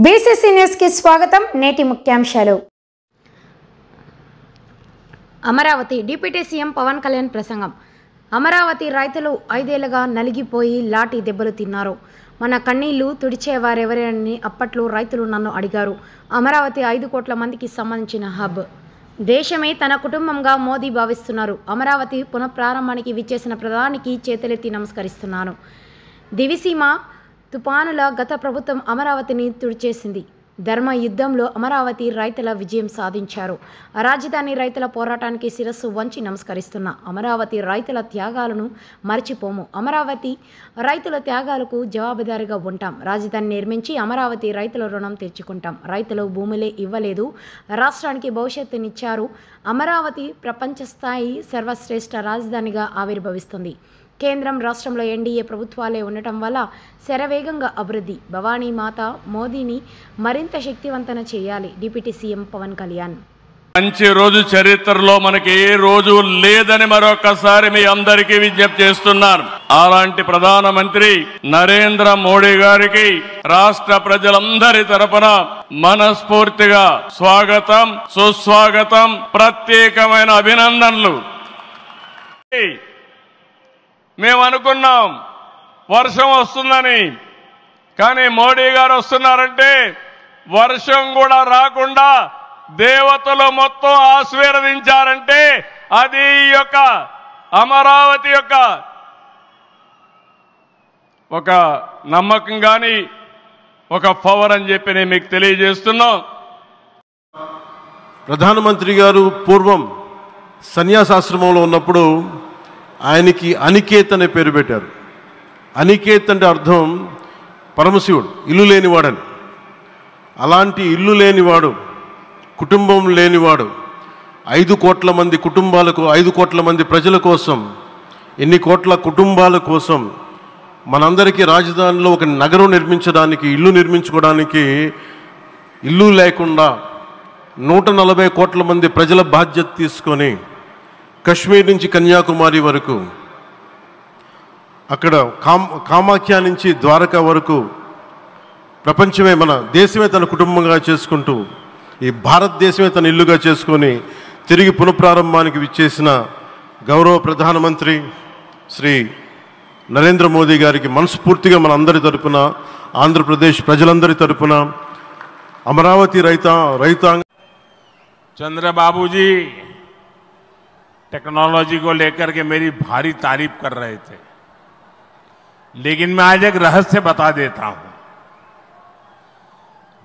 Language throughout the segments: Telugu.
బీసీసీ న్యూస్ కి స్వాగతం. నేటి ముఖ్యాంశాలు. అమరావతి డిప్యూటీ సీఎం పవన్ కళ్యాణ్ ప్రసంగం. అమరావతి రైతులు 5 ఏళ్లుగా నలిగిపోయి లాఠీ దెబ్బలు తిన్నారు. మన కన్నీళ్లు తుడిచేవారెవరని అప్పట్లో రైతులు నన్ను అడిగారు. అమరావతి 5 కోట్ల మందికి సంబంధించిన హబ్. దేశమే తన కుటుంబంగా మోదీ భావిస్తున్నారు. అమరావతి పునఃప్రారంభానికి విచ్చేసిన ప్రధానికి చేతులెత్తి నమస్కరిస్తున్నాను. దివిసీమ తుపానుల గత ప్రభుత్వం అమరావతిని తుడిచేసింది. ధర్మ యుద్ధంలో అమరావతి రైతుల విజయం సాధించారు. రాజధాని రైతుల పోరాటానికి శిరస్సు వంచి నమస్కరిస్తున్నా. అమరావతి రైతుల త్యాగాలను మర్చిపోము. అమరావతి రైతుల త్యాగాలకు జవాబుదారీగా ఉంటాం. రాజధాని నిర్మించి అమరావతి రైతుల రుణం తీర్చుకుంటాం. రైతులు భూములే ఇవ్వలేదు, రాష్ట్రానికి భవిష్యత్తునిచ్చారు. అమరావతి ప్రపంచ స్థాయి సర్వశ్రేష్ఠ రాజధానిగా ఆవిర్భవిస్తుంది. కేంద్రం రాష్ట్రంలో ఎన్డీఏ ప్రభుత్వాలే ఉండటం వల్ల శరవేగంగా అభివృద్ధి. భవానీ మాత మోదీని మరింత శక్తివంతన చేయాలి. Deputy CM Pawan Kalyan. మంచి రోజు చరిత్రలో మనకి ఏ రోజు లేదని మరొకసారి మీ అందరికీ విజ్ఞప్తి చేస్తున్నాను. అలాంటి ప్రధానమంత్రి నరేంద్ర మోడీ గారికి రాష్ట్ర ప్రజలందరి తరపున మనస్ఫూర్తిగా స్వాగతం, సుస్వాగతం, ప్రత్యేకమైన అభినందనలు. మేము అనుకున్నాం వర్షం వస్తుందని, కానీ మోడీ గారు వస్తున్నారంటే వర్షం కూడా రాకుండా దేవతలు మొత్తం ఆశీర్వదించారంటే అది ఈ యొక్క అమరావతి యొక్క ఒక నమ్మకం కానీ ఒక పవర్ అని చెప్పి నేను మీకు తెలియజేస్తున్నాం. ప్రధానమంత్రి గారు పూర్వం సన్యాసాశ్రమంలో ఉన్నప్పుడు ఆయనకి అనికేత్ అనే పేరు పెట్టారు. అనికేత్ అంటే అర్థం పరమశివుడు, ఇల్లు లేనివాడని. అలాంటి ఇల్లు లేనివాడు, కుటుంబం లేనివాడు 5 కోట్ల మంది కుటుంబాలకు, 5 కోట్ల మంది ప్రజల కోసం, ఎన్ని కోట్ల కుటుంబాల కోసం మనందరికీ రాజధానిలో ఒక నగరం నిర్మించడానికి, ఇల్లు నిర్మించుకోవడానికి ఇల్లు లేకుండా 140 కోట్ల మంది ప్రజల బాధ్యత తీసుకొని కశ్మీర్ నుంచి కన్యాకుమారి వరకు, అక్కడ కామాఖ్య నుంచి ద్వారకా వరకు ప్రపంచమే, మన దేశమే తన కుటుంబంగా చేసుకుంటూ ఈ భారతదేశమే తన ఇల్లుగా చేసుకొని తిరిగి పునఃప్రారంభానికి విచ్చేసిన గౌరవ ప్రధానమంత్రి శ్రీ నరేంద్ర మోదీ గారికి మనస్ఫూర్తిగా మన అందరి తరపున, ఆంధ్రప్రదేశ్ ప్రజలందరి తరపున అమరావతి రైతాంగ चंद्रबाबू जी टेक्नोलॉजी को लेकर के मेरी भारी तारीफ कर रहे थे, लेकिन मैं आज एक रहस्य बता देता हूं.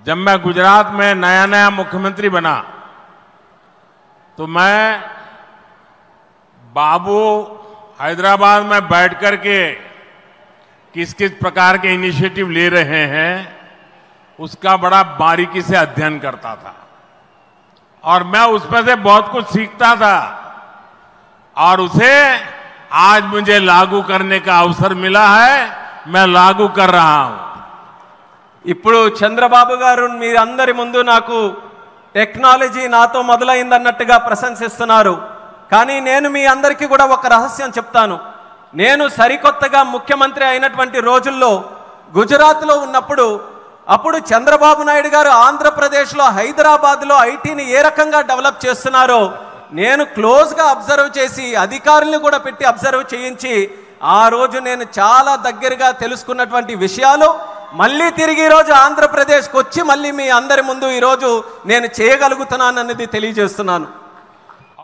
जब मैं गुजरात में नया मुख्यमंत्री बना तो मैं बाबू हैदराबाद में बैठ कर के किस किस प्रकार के इनिशिएटिव ले रहे हैं उसका बड़ा बारीकी से अध्ययन करता था और मैं उसमें से बहुत कुछ सीखता था और उसे आज मुझे लागू करने का अवसर मिला है. मैं लागू कर रहा हूं. ఇప్పుడు చంద్రబాబు గారు మీరందరి ముందు నాకు టెక్నాలజీ నాతో మొదలైందన్నట్టుగా ప్రశంసిస్తున్నారు. కానీ నేను మీ అందరికీ కూడా ఒక రహస్యం చెప్తాను. నేను సరికొత్తగా ముఖ్యమంత్రి అయినటువంటి రోజుల్లో గుజరాత్లో ఉన్నప్పుడు, అప్పుడు చంద్రబాబు నాయుడు గారు ఆంధ్రప్రదేశ్లో హైదరాబాద్లో ఐటీని ఏ రకంగా డెవలప్ చేస్తున్నారో నేను క్లోజ్గా అబ్జర్వ్ చేసి, అధికారులను కూడా పెట్టి అబ్జర్వ్ చేయించి, ఆ రోజు నేను చాలా దగ్గరగా తెలుసుకున్నటువంటి విషయాలు మళ్ళీ తిరిగి ఈరోజు ఆంధ్రప్రదేశ్కి వచ్చి మళ్ళీ మీ అందరి ముందు ఈరోజు నేను చేయగలుగుతున్నానన్నది తెలియజేస్తున్నాను.